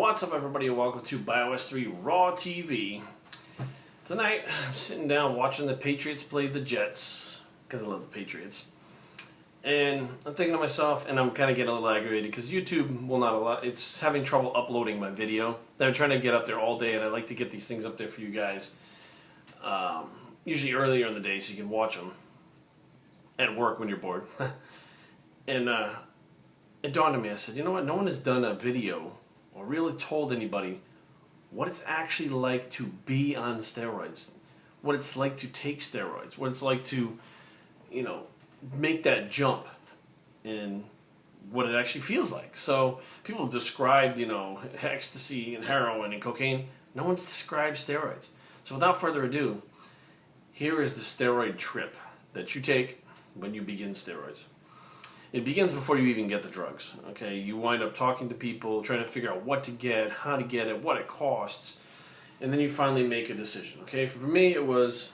What's up, everybody, and welcome to BioS 3 Raw TV. Tonight, I'm sitting down watching the Patriots play the Jets, because I love the Patriots. And I'm thinking to myself, and I'm kind of getting a little aggravated, because YouTube will not allow, it's having trouble uploading my video. They're trying to get up there all day, and I like to get these things up there for you guys. Usually earlier in the day, so you can watch them at work when you're bored. And it dawned on me, I said, you know what, no one has done a video or really told anybody what it's actually like to be on steroids, what it's like to take steroids, what it's like to, you know, make that jump, and what it actually feels like. So people have described, you know, ecstasy and heroin and cocaine. No one's described steroids. So without further ado, here is the steroid trip that you take when you begin steroids. It begins before you even get the drugs, okay? You wind up talking to people, trying to figure out what to get, how to get it, what it costs, and then you finally make a decision, okay? For me, it was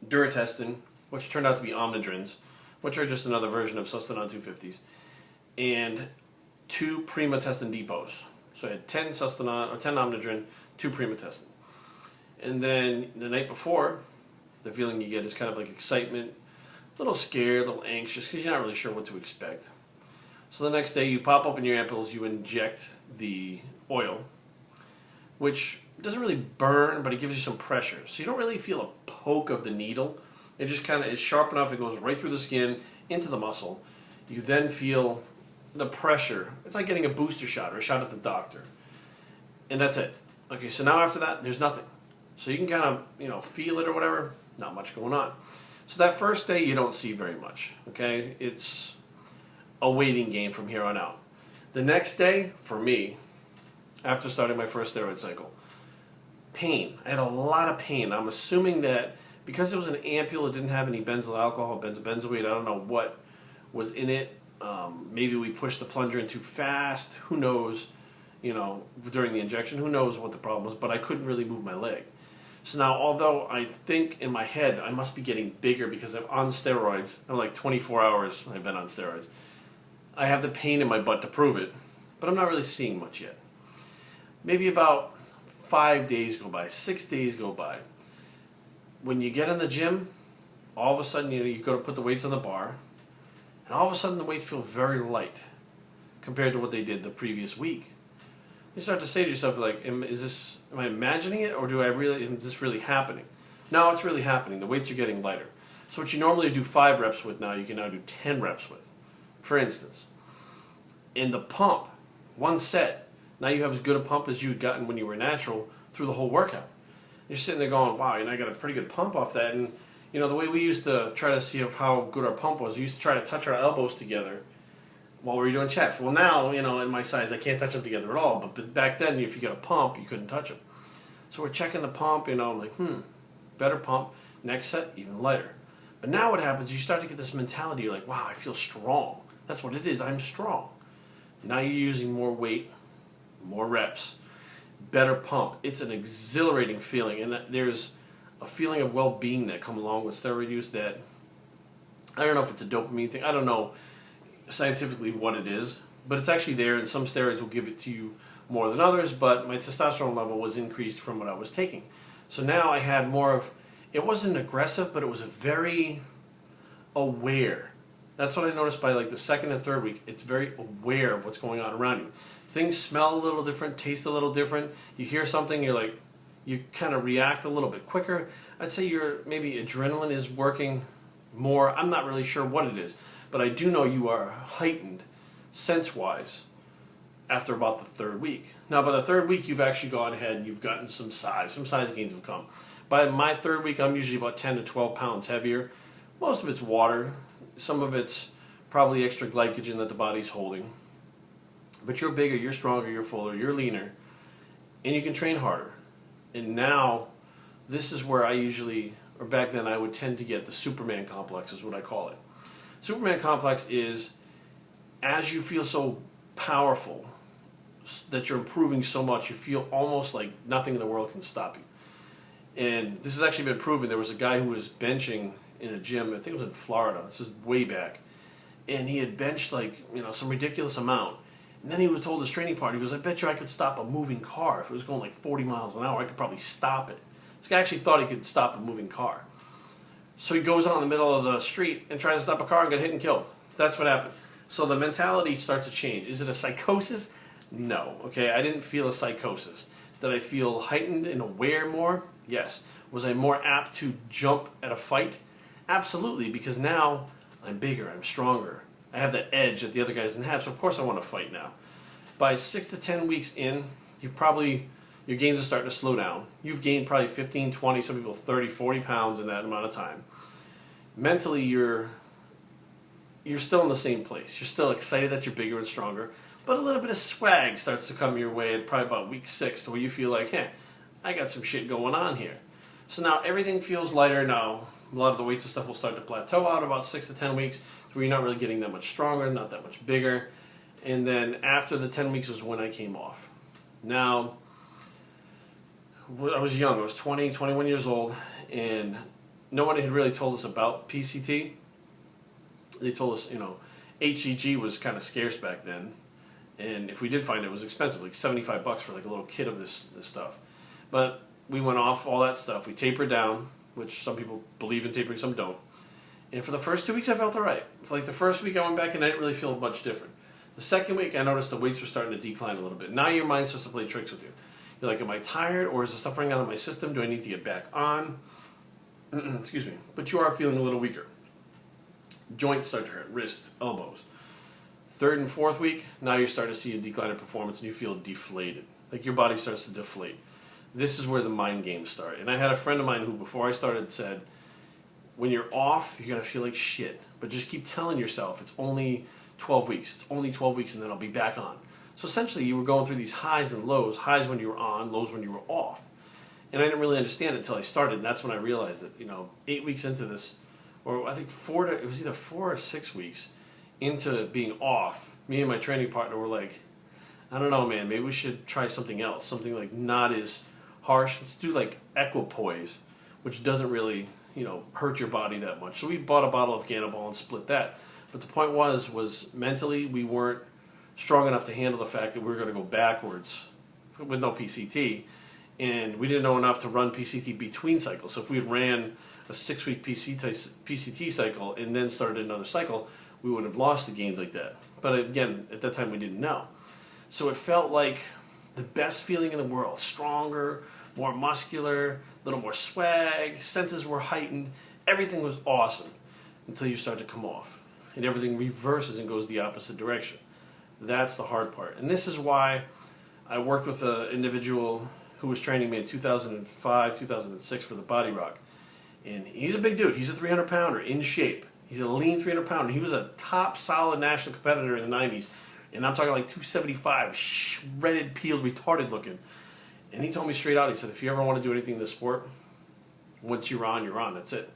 Duratestin, which turned out to be Omnidrins, which are just another version of Sustanon 250s, and 2 Primatestin depots. So I had 10 Sustanon, or 10 Omnidrin, 2 Primatestin. And then the night before, the feeling you get is kind of like excitement, a little scared, a little anxious, because you're not really sure what to expect. So the next day you pop open your ampoules, you inject the oil, which doesn't really burn, but it gives you some pressure. So you don't really feel a poke of the needle. It just kind of is sharp enough, it goes right through the skin, into the muscle. You then feel the pressure. It's like getting a booster shot or a shot at the doctor. And that's it. Okay, so now after that, there's nothing. So you can kind of, you know, feel it or whatever, not much going on. So that first day you don't see very much, okay? It's a waiting game from here on out. The next day, for me, after starting my first steroid cycle, pain. I had a lot of pain. I'm assuming that because it was an ampule, it didn't have any benzyl alcohol, benzoate, I don't know what was in it. Maybe we pushed the plunger in too fast. Who knows, you know, during the injection, who knows what the problem was, but I couldn't really move my leg. So now, although I think in my head I must be getting bigger because I'm on steroids, I'm like 24 hours I've been on steroids, I have the pain in my butt to prove it, but I'm not really seeing much yet. Maybe about 5 days go by, 6 days go by. When you get in the gym, all of a sudden, you know, you go to put the weights on the bar, and all of a sudden the weights feel very light compared to what they did the previous week. You start to say to yourself, like, am I imagining it, or is this really happening? No, it's really happening. The weights are getting lighter. So what you normally do 5 reps with now, you can now do 10 reps with. For instance, in the pump, one set, now you have as good a pump as you had gotten when you were natural through the whole workout. You're sitting there going, wow, you know, I got a pretty good pump off that. And, you know, the way we used to try to see how good our pump was, we used to try to touch our elbows together while we were doing chest. Well, now, you know, in my size, I can't touch them together at all. But back then, if you got a pump, you couldn't touch them. So we're checking the pump, you know, I'm like, better pump. Next set, even lighter. But now what happens, you start to get this mentality, you're like, wow, I feel strong. That's what it is, I'm strong. Now you're using more weight, more reps, better pump. It's an exhilarating feeling, and there's a feeling of well-being that comes along with steroid use that, I don't know if it's a dopamine thing, I don't know scientifically what it is, but it's actually there, and some steroids will give it to you more than others, but my testosterone level was increased from what I was taking. So now I had more of, it wasn't aggressive, but it was a very aware. That's what I noticed by like the second and third week. It's very aware of what's going on around you. Things smell a little different, taste a little different. You hear something, you're like, you kind of react a little bit quicker. I'd say maybe adrenaline is working more. I'm not really sure what it is. But I do know you are heightened, sense-wise, after about the third week. Now, by the third week, you've actually gone ahead and you've gotten some size gains have come. By my third week, I'm usually about 10 to 12 pounds heavier. Most of it's water. Some of it's probably extra glycogen that the body's holding. But you're bigger, you're stronger, you're fuller, you're leaner, and you can train harder. And now, this is where I usually, or back then, I would tend to get the Superman complex, is what I call it. Superman complex is, as you feel so powerful, that you're improving so much, you feel almost like nothing in the world can stop you. And this has actually been proven. There was a guy who was benching in a gym, I think it was in Florida, this is way back, and he had benched like, you know, some ridiculous amount, And then he was told his training partner, he goes, I bet you I could stop a moving car. If it was going like 40 miles an hour, I could probably stop it. This guy actually thought he could stop a moving car. So he goes out in the middle of the street and tries to stop a car and get hit and killed. That's what happened. So the mentality starts to change. Is it a psychosis? No. Okay, I didn't feel a psychosis. Did I feel heightened and aware more? Yes. Was I more apt to jump at a fight? Absolutely, because now I'm bigger, I'm stronger. I have that edge that the other guys didn't have, so of course I want to fight now. By 6 to 10 weeks in, your gains are starting to slow down. You've gained probably 15, 20, some people 30, 40 pounds in that amount of time. Mentally, you're still in the same place. You're still excited that you're bigger and stronger, but a little bit of swag starts to come your way at probably about week 6 to where you feel like, hey, I got some shit going on here. So now everything feels lighter now. A lot of the weights and stuff will start to plateau out about 6 to 10 weeks, where you're not really getting that much stronger, not that much bigger. And then after the 10 weeks was when I came off. Now, I was young. I was 20, 21 years old, and no one had really told us about PCT. They told us, HCG was kind of scarce back then, and if we did find it, it was expensive, like $75 for like a little kit of this stuff. But we went off all that stuff. We tapered down, which some people believe in tapering, some don't. And for the first 2 weeks, I felt all right. For like the first week, I went back and I didn't really feel much different. The second week, I noticed the weights were starting to decline a little bit. Now your mind starts to play tricks with you. You're like, am I tired, or is the stuff running out of my system? Do I need to get back on? Excuse me. But you are feeling a little weaker. Joints start to hurt, wrists, elbows. Third and fourth week, now you're starting to see a decline in performance and you feel deflated. Like your body starts to deflate. This is where the mind games start. And I had a friend of mine who, before I started, said, when you're off, you're going to feel like shit. But just keep telling yourself, it's only 12 weeks. It's only 12 weeks and then I'll be back on. So essentially, you were going through these highs and lows. Highs when you were on, lows when you were off. And I didn't really understand it until I started. And that's when I realized that, 8 weeks into this, or I think it was either 4 or 6 weeks into being off, me and my training partner were like, I don't know, man, maybe we should try something else. Something like not as harsh. Let's do like equipoise, which doesn't really, hurt your body that much. So we bought a bottle of Ganabol and split that. But the point was mentally we weren't strong enough to handle the fact that we were going to go backwards with no PCT. And we didn't know enough to run PCT between cycles. So if we ran a 6-week PCT cycle and then started another cycle, we would have lost the gains like that. But again, at that time we didn't know. So it felt like the best feeling in the world. Stronger, more muscular, a little more swag, senses were heightened. Everything was awesome until you start to come off. And everything reverses and goes the opposite direction. That's the hard part. And this is why I worked with an individual who was training me in 2005, 2006 for the Body Rock. And he's a big dude. He's a 300-pounder in shape. He's a lean 300-pounder. He was a top solid national competitor in the 90s. And I'm talking like 275, shredded, peeled, retarded looking. And he told me straight out, he said, if you ever want to do anything in this sport, once you're on, that's it.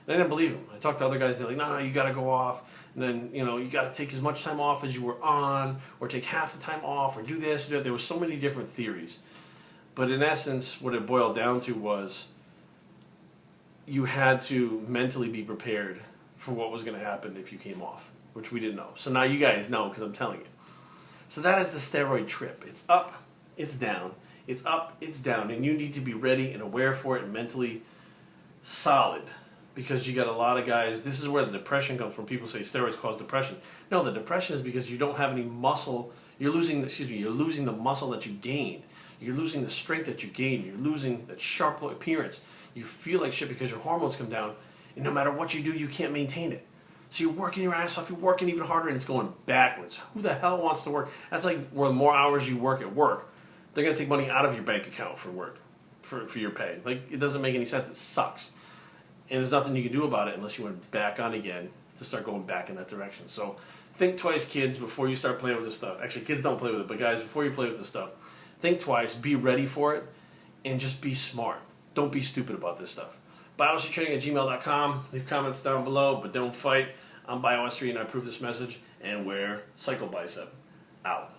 And I didn't believe him. I talked to other guys, they're like, no, you got to go off. And then, you got to take as much time off as you were on, or take half the time off, or do this, do that. There were so many different theories. But in essence, what it boiled down to was you had to mentally be prepared for what was going to happen if you came off, which we didn't know. So now you guys know because I'm telling you. So that is the steroid trip. It's up, it's down. It's up, it's down. And you need to be ready and aware for it and mentally solid. Because you got a lot of guys, this is where the depression comes from. People say steroids cause depression. No, the depression is because you don't have any muscle. You're losing the muscle that you gained. You're losing the strength that you gained. You're losing that sharp appearance. You feel like shit because your hormones come down. And no matter what you do, you can't maintain it. So you're working your ass off. You're working even harder and it's going backwards. Who the hell wants to work? That's like where the more hours you work at work, they're going to take money out of your bank account for work, for your pay. Like, it doesn't make any sense. It sucks. And there's nothing you can do about it unless you went back on again to start going back in that direction. So think twice, kids, before you start playing with this stuff. Actually, kids don't play with it, but guys, before you play with this stuff, think twice, be ready for it, and just be smart. Don't be stupid about this stuff. BioStraining@gmail.com. Leave comments down below, but don't fight. I'm BioS3 and I approve this message, and wear Cycle Bicep. Out.